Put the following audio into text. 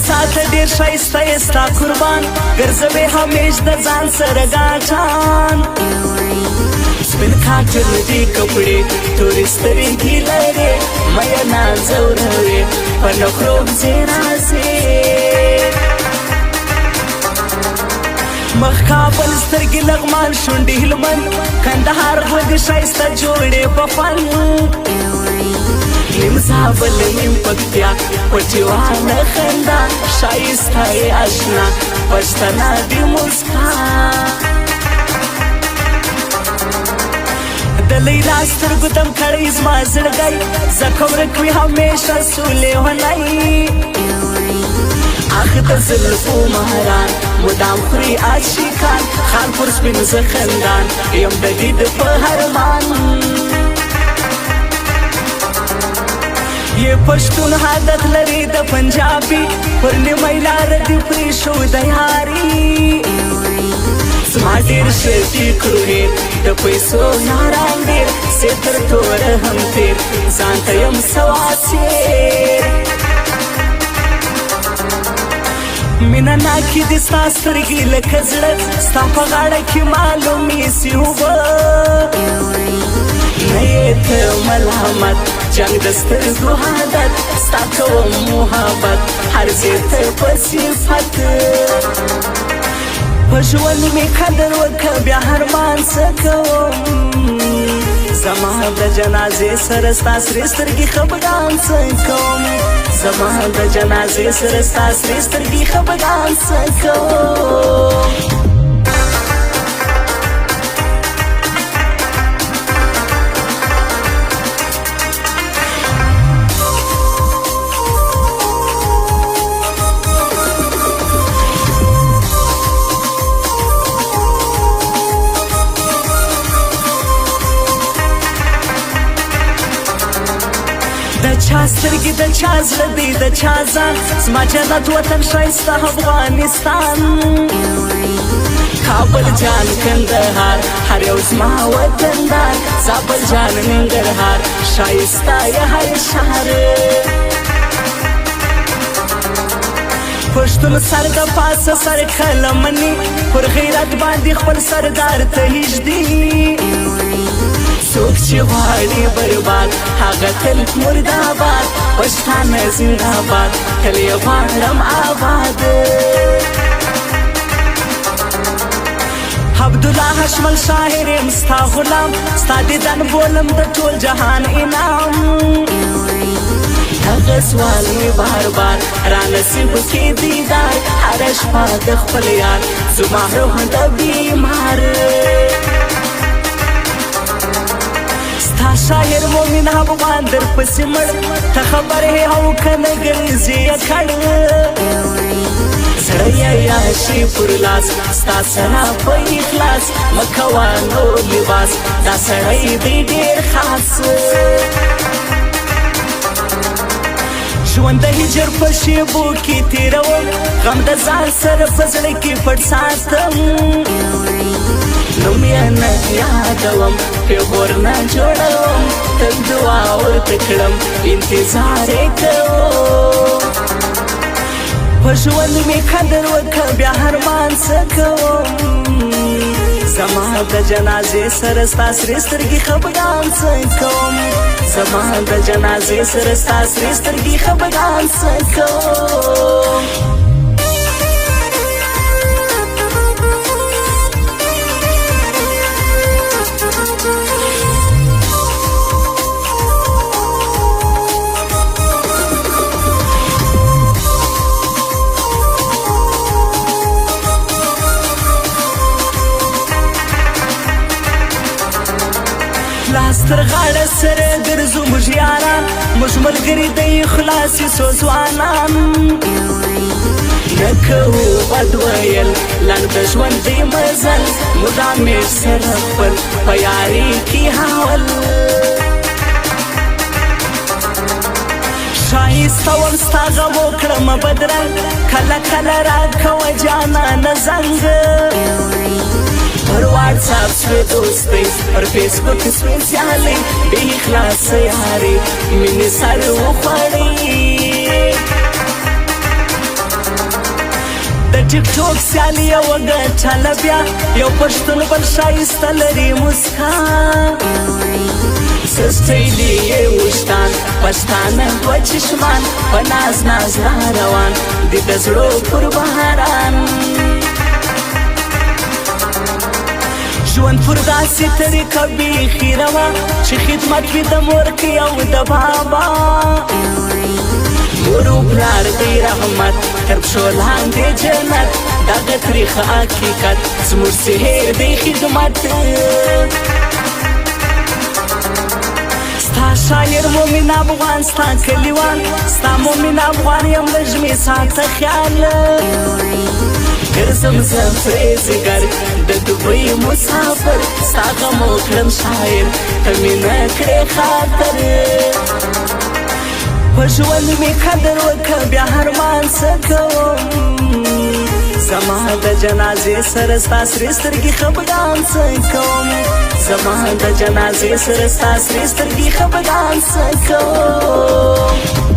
ساته ډیر ښایسته یې ستا قربان ګرځوې همیش د ځان سره ګاټان سپین کاټن دي کپړې تورې سترګې لرې مینا ځوروې په نخرو ځې راځې مخ کابل سترګې لغمان شونډې هلمند کندهار غوږ ښایسته جوړې په فن نیم زابل نیم پکتیا پټیوانه خندا ښایسته یې اشنا پښتنه دې مسکا د لیلا سترګو دم کړی زما زړګی ځکه ورک وي همیشه سولې هنی اخ د زلفو مهران مدام خوري عاشقان خان پر سپین زه خندان یم د دید په هرمان یہ پښتون عادت لري د پنجابي پر نیمه لار دې پرېښود یاري زما ډېر شرطي کړو هېر د پیسو یاران ډېر سې تر توره هم تېر ځان ته یم سواسیر مینه ناکي دې ستا سترګې لکه زړه ستا په غاړه کې معلومې سي اوبه نه یې ته ملامت جنگ د سترګو عادت ستا کوم محبت هر ځای ته په صفت په ژوند مې قدر وکړه بیا هرمان څه کوم زما د جنازې سره ستا سرې سترګې خفګان څه کوم زما د جنازې سره ستا سرې سترګې خفګان څه کوم د چا سترګې د چا زړه دی د چا ځان زما جنت وطن ښایسته افغانستان کابل جان کندهار هر یو زما وطندار زابل جان ننګرهار ښایسته یې هر ښار پښتون سر د پاسه سر قلمني پر غیرت باندې خپل سردار ته هجدي څوک چې غواړي برباد هغه تل مرداباد پښتانه زنده‌باد تل یې غواړم آباد عبدالله حشمل شاعر یم ستا غلام ستا دیدن بولم د ټول جهان انعام هغه سوال مې بار بار را نصیب کې دیدار هره شپه د خپل یار زما روح د بیمار ستا شاعر مومن افغان در پسې مړ ته خبر یې او که نه ګرځې یې کړ زړه یې یاشي پر لاس ستا سره په اخلاص مه کوه نور لباس دا سړی دی ډېر خاص ژوند د هجر په شېبو کې تېروم غم د ځان سره په زړه کې پټ ساتم نوم یې نه یادوم پیغور نه جوړوم تل دعا ورته کړم انتظار یې کوم په ژوند مې قدر وکړه بیا هرمان څه کوم زما د جنازې سره ستا سرې سترګې خفګان څه کوم زما د جنازې سره ستا سرې سترګې خفګان څه کوم لاس تر غاړه سره ګرځو موږ یاران موږ ملګري د اخلاصي سوځوانان نه کوو بد ویل لنډ د ژوند دی مزل موږ همیش سره خپل په یاري کې حول ښایسته وم ستا غم وکړم بدرنګ کله کله راکوه جانانه زنګ پر واتساپ سوی دوستی پر فیسبوک سوی سیالی بی اخلاص یاری مینی سر وخوڑی د ټیک ټوک سیالي یو ګټله بیا یو پښتون بل ښایسته لري مسکا سستیلی یې وشتان پښتانه دوه چشمان په ناز ناز را روان دي د زړو پر بهاران ژوند پر داسې طریقه بیخي روا چې خدمت وي د مور کې او د بابا مور و پلار دی رحمت تر پښو لاندې جنت دغه تریخ حقیقت زموږ سهیر دی خدمت ستا شاعر مومن افغان ستا کلیوان ستا مومن افغان یم د ژمي ساته خیال ګرځم زه پرې ځیګر د دوبۍ مسافر ستا غم وکړم شاعر ته مې نه کړې خاطر په ژوند مې قدر وکړه بیا هرمان څه کوم زما د جنازې سره ستا سرې سترګې خفګان څه کوم زما د جنازې سره ستا سرې سترګې خفګان څه کوم